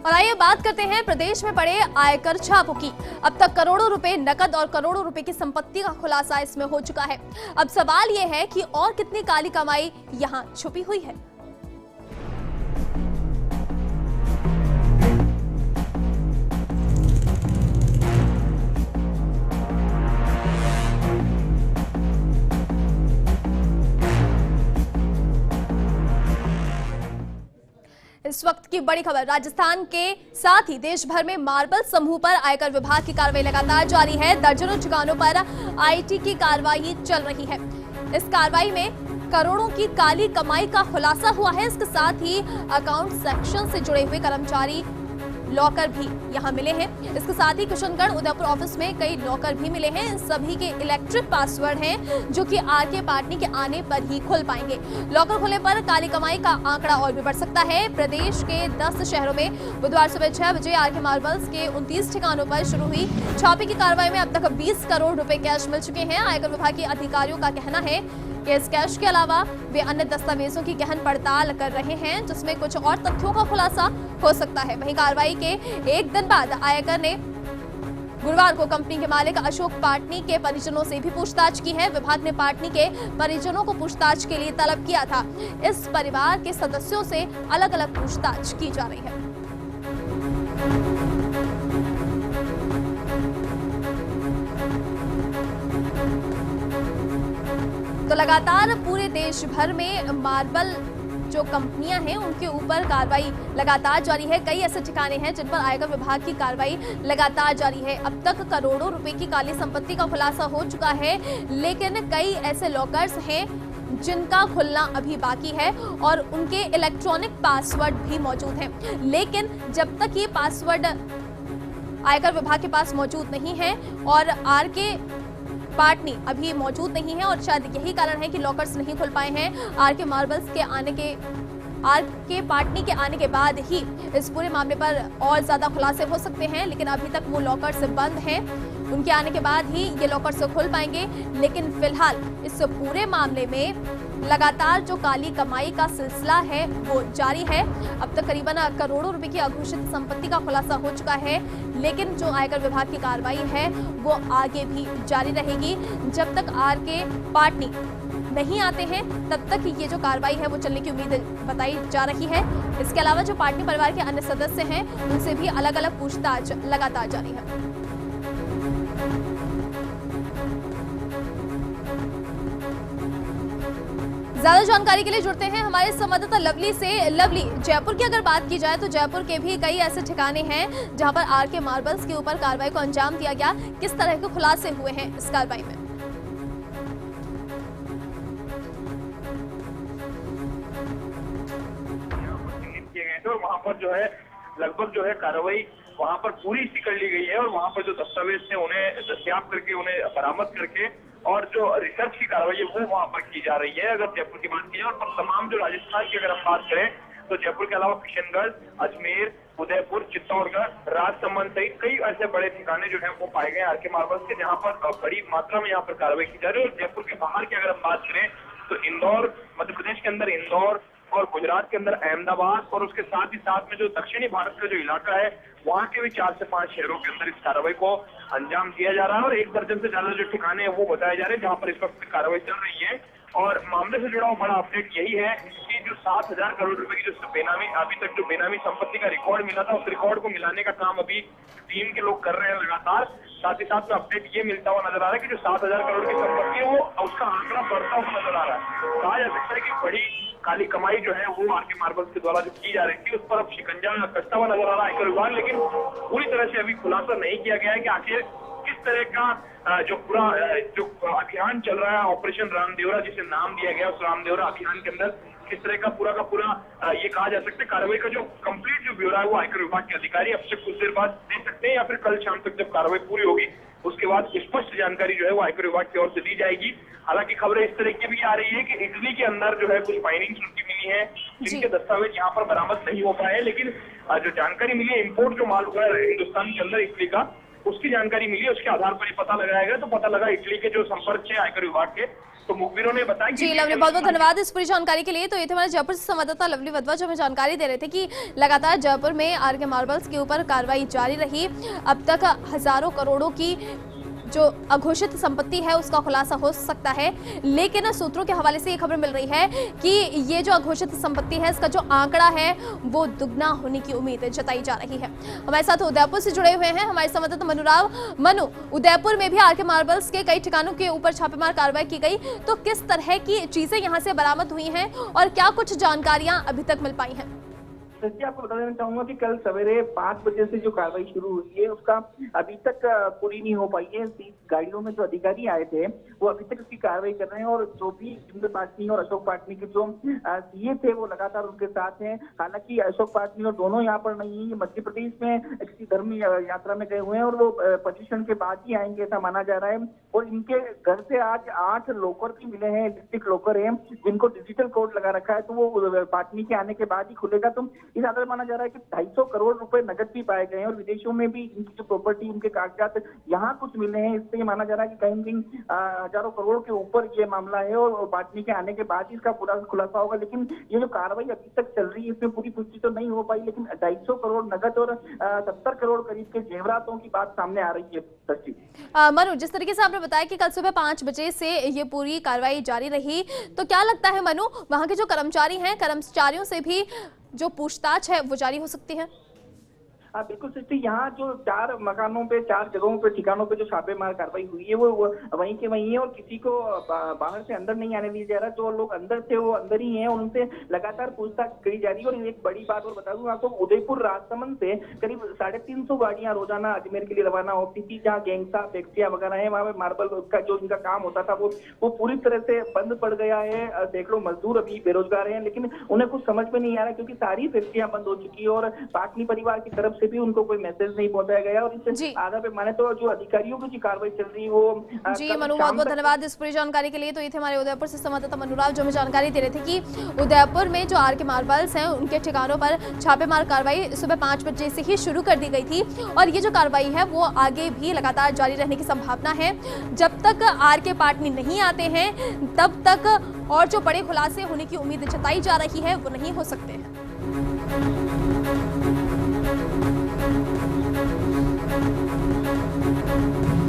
और आइए बात करते हैं प्रदेश में पड़े आयकर छापों की। अब तक करोड़ों रुपए नकद और करोड़ों रुपए की संपत्ति का खुलासा इसमें हो चुका है। अब सवाल यह है कि और कितनी काली कमाई यहां छुपी हुई है। इस वक्त की बड़ी खबर, राजस्थान के साथ ही देश भर में मार्बल समूह पर आयकर विभाग की कार्रवाई लगातार जारी है। दर्जनों ठिकानों पर आईटी की कार्रवाई चल रही है। इस कार्रवाई में करोड़ों की काली कमाई का खुलासा हुआ है। इसके साथ ही अकाउंट सेक्शन से जुड़े हुए कर्मचारी लॉकर भी यहां मिले हैं। इसके साथ ही किशनगढ़ उदयपुर ऑफिस में कई लॉकर भी मिले हैं। इन सभी के इलेक्ट्रिक पासवर्ड हैं जो कि आरके पाटनी के आने पर ही खुल पाएंगे। लॉकर खुलने पर काली कमाई का आंकड़ा और भी बढ़ सकता है। प्रदेश के 10 शहरों में बुधवार सुबह 6 बजे आरके मार्बल्स के 29 ठिकानों पर शुरू हुई छापे की कार्रवाई में अब तक 20 करोड़ रुपए कैश मिल चुके हैं। आयकर विभाग के अधिकारियों का कहना है कि इस कैश के अलावा वे अन्य दस्तावेजों की गहन पड़ताल कर रहे हैं, जिसमें कुछ और तथ्यों का खुलासा हो सकता है। वहीं कार्रवाई के एक दिन बाद आयकर ने गुरुवार को कंपनी के मालिक अशोक पाटनी के परिजनों से भी पूछताछ की है। विभाग ने पाटनी के परिजनों को पूछताछ के लिए तलब किया था। इस परिवार के सदस्यों से अलग अलग पूछताछ की जा रही है। तो लगातार पूरे देश भर में मार्बल जो कंपनियां हैं उनके ऊपर कार्रवाई लगातार जारी है। कई ऐसे ठिकाने हैं जिन पर आयकर विभाग की कार्रवाई लगातार जारी है। अब तक करोड़ों रुपए की काली संपत्ति का खुलासा हो चुका है, लेकिन कई ऐसे लॉकर्स हैं जिनका खुलना अभी बाकी है और उनके इलेक्ट्रॉनिक पासवर्ड भी मौजूद हैं। लेकिन जब तक ये पासवर्ड आयकर विभाग के पास मौजूद नहीं है और आरके पाटनी अभी मौजूद नहीं है और शायद यही कारण है कि लॉकर्स नहीं खुल पाए हैं। आरके पाटनी के आने के बाद ही इस पूरे मामले पर और ज्यादा खुलासे हो सकते हैं, लेकिन अभी तक वो लॉकर्स बंद हैं। उनके आने के बाद ही ये लॉकर्स खुल पाएंगे। लेकिन फिलहाल इस पूरे मामले में लगातार जो काली कमाई का सिलसिला है वो जारी है। अब तक करीबन करोड़ों रुपए की अघोषित संपत्ति का खुलासा हो चुका है, लेकिन जो आयकर विभाग की कार्रवाई है वो आगे भी जारी रहेगी। जब तक आरके पाटनी नहीं आते हैं तब तक ये जो कार्रवाई है वो चलने की उम्मीद बताई जा रही है। इसके अलावा जो पाटनी परिवार के अन्य सदस्य हैं उनसे भी अलग अलग पूछताछ लगातार जारी है। ज्यादा जानकारी के लिए जुड़ते हैं हमारे संवाददाता लवली से। लवली, जयपुर की अगर बात की जाए तो जयपुर के भी कई ऐसे ठिकाने हैं जहां पर आरके मार्बल्स के ऊपर कार्रवाई को अंजाम दिया गया। किस तरह के खुलासे हुए हैं इस कार्रवाई में? तो वहाँ पर जो है लगभग जो है कार्रवाई वहाँ पर पूरी सी कर ली गई है और वहाँ पर जो दस्तावेज थे उन्हें दस्तयाब करके उन्हें बरामद करके और जो रिसर्च की कार्रवाई है वो वहाँ पर की जा रही है। अगर जयपुर की बात की जाए और तमाम जो राजस्थान की अगर हम बात करें तो जयपुर के अलावा किशनगढ़, अजमेर, उदयपुर, चित्तौड़गढ़, राजसमंद सहित कई ऐसे बड़े ठिकाने जो है वो पाए गए आरके मार्बल्स के, जहाँ पर बड़ी मात्रा में यहाँ पर कार्रवाई की जा रही है। और जयपुर के बाहर की अगर हम बात करें तो इंदौर, मध्य प्रदेश के अंदर इंदौर और गुजरात के अंदर अहमदाबाद और उसके साथ ही साथ में जो दक्षिणी भारत का जो इलाका है वहाँ के भी 4 से 5 शहरों के अंदर इस कार्रवाई को अंजाम दिया जा रहा है। और 1 दर्जन से ज्यादा जो ठिकाने हैं वो बताए जा रहे हैं जहाँ पर इस वक्त कार्रवाई चल रही है। और मामले से जुड़ा हुआ बड़ा अपडेट यही है कि जो 7,000 करोड़ रुपए की जो बेनामी अभी तक जो बेनामी संपत्ति का रिकॉर्ड मिला था उस रिकॉर्ड को मिलाने का काम अभी टीम के लोग कर रहे हैं लगातार। साथ ही साथ में अपडेट ये मिलता हुआ नजर आ रहा है कि जो 7,000 करोड़ की संपत्ति है वो उसका आंकड़ा बढ़ता हुआ नजर आ रहा है। कहा जा सकता है कि बड़ी काली कमाई जो है वो आरके मार्बल्स के द्वारा जो की जा रही थी उस पर अब शिकंजा कसता हुआ नजर आ रहा है आयकर विभाग, लेकिन पूरी तरह से अभी खुलासा नहीं किया गया है कि आखिर किस तरह का जो पूरा जो अभियान चल रहा है ऑपरेशन रामदेवरा जिसे नाम दिया गया उस रामदेवरा अभियान के अंदर किस तरह का पूरा ये कहा जा सकता है कार्रवाई का जो कंप्लीट जो ब्यौरा है वो आयकर विभाग के अधिकारी अब से कुछ देर बाद दे सकते हैं या फिर कल शाम तक जब कार्रवाई पूरी होगी उसके बाद स्पष्ट जानकारी जो है वो आयकर विभाग की ओर से दी जाएगी। हालांकि खबरें इस तरह की भी आ रही है कि इटली के अंदर जो है कुछ फाइनिंग्स उनकी मिली है जिनके दस्तावेज यहाँ पर बरामद नहीं हो पाए, लेकिन जो जानकारी मिली है इम्पोर्ट जो माल हुआ है हिंदुस्तान के अंदर इटली का उसकी जानकारी मिली है। उसके आधार पर पता लगाया गया तो पता लगा इटली के जो संपर्क है आयकर विभाग के तो मुखबिरों ने बताया जी लवली, बहुत बहुत धन्यवाद इस पूरी जानकारी के लिए। तो ये थे हमारे जयपुर से संवाददाता लवली वधवा, जो हमें जानकारी दे रहे थे कि लगातार जयपुर में आरके मार्बल्स के ऊपर कार्रवाई जारी रही। अब तक हजारों करोड़ों की जो अघोषित संपत्ति है उसका खुलासा हो सकता है, लेकिन सूत्रों के हवाले से ये खबर मिल रही है कि ये जो अघोषित संपत्ति है इसका जो आंकड़ा है वो दुगना होने की उम्मीद जताई जा रही है। हमारे साथ उदयपुर से जुड़े हुए हैं हमारे संवाददाता मनुराव। मनु, उदयपुर में भी आरके मार्बल्स के कई ठिकानों के ऊपर छापेमार कार्रवाई की गई, तो किस तरह की चीजें यहाँ से बरामद हुई हैं और क्या कुछ जानकारियां अभी तक मिल पाई हैं? सच्ची आपको बता देना चाहूंगा कि कल सवेरे 5 बजे से जो कार्रवाई शुरू हुई है उसका अभी तक पूरी नहीं हो पाई है। 30 गाड़ियों में जो अधिकारी आए थे वो अभी तक उसकी कार्रवाई कर रहे हैं और जो भी जिम्मे पाटनी और अशोक पाटनी के जो सीए थे वो लगातार उनके साथ हैं। हालांकि अशोक पाटनी और दोनों यहाँ पर नहीं है, मध्य प्रदेश में किसी धर्म यात्रा में गए हुए हैं और वो प्रशिक्षण के बाद ही आएंगे ऐसा माना जा रहा है। और इनके घर से आज 8 लॉकर भी मिले हैं, इलेक्ट्रिक लॉकर है जिनको डिजिटल कोड लगा रखा है, तो वो पाटनी के आने के बाद ही खुलेगा। तो इस आधार माना जा रहा है कि 250 करोड़ रुपए नगद भी पाए गए हैं और विदेशों में भी इनकी जो प्रॉपर्टी, उनके कागजात यहाँ कुछ मिले हैं। इससे माना जा रहा है कि कहीं कहीं हजारों करोड़ के ऊपर ये मामला है और पाटनी के आने के बाद ही इसका पूरा खुलासा होगा। लेकिन ये जो कार्रवाई अभी तक चल रही है इसमें पूरी पुष्टि तो नहीं हो पाई, लेकिन 250 करोड़ नगद और 70 करोड़ करीब के जेवरातों की बात सामने आ रही है। सच्ची मनु, जिस तरीके से आपने बताया कि कल सुबह 5 बजे से ये पूरी कार्रवाई जारी रही, तो क्या लगता है मनु, वहां के जो कर्मचारी हैं, कर्मचारियों से भी जो पूछताछ है वो जारी हो सकती है? हाँ बिल्कुल सच्ची, यहाँ जो 4 मकानों पे, 4 जगहों पे, ठिकानों पे जो छापेमार कार्रवाई हुई है वो वहीं के वहीं है और किसी को बाहर से अंदर नहीं आने दिया जा रहा। जो लोग अंदर थे वो अंदर ही हैं और उनसे लगातार पूछताछ करी जा रही है। और एक बड़ी बात और बता दूं आपको, उदयपुर राजसमंद से करीब 350 गाड़ियां रोजाना अजमेर के लिए रवाना होती थी, जहाँ गैंगसा फैक्ट्रियां वगैरह है, वहाँ पे मार्बल का जो इनका काम होता था वो पूरी तरह से बंद पड़ गया है। सैकड़ों मजदूर अभी बेरोजगार हैं, लेकिन उन्हें कुछ समझ में नहीं आ रहा क्योंकि सारी फैक्ट्रियां बंद हो चुकी है और पाटनी परिवार की तरफ भी उनको कोई मैसेज नहीं पहुंचाया गया। और इस आधार पे माने तो जो अधिकारियों की कार्रवाई चल रही है वो जी मनु, बहुत बहुत धन्यवाद इस पूरी जानकारी के लिए। तो ये थे हमारे उदयपुर से संवाददाता मनुराव, जो हमें जानकारी दे रहे थे कि उदयपुर में जो आरके मार्बल्स हैं उनके ठिकानों पर छापेमार कार्रवाई सुबह 5 बजे से ही शुरू कर दी गई थी और ये जो कार्रवाई है वो आगे भी लगातार जारी रहने की संभावना है। जब तक आरके पाटनी नहीं आते हैं तब तक और जो बड़े खुलासे होने की उम्मीद जताई जा रही है वो नहीं हो सकते हैं।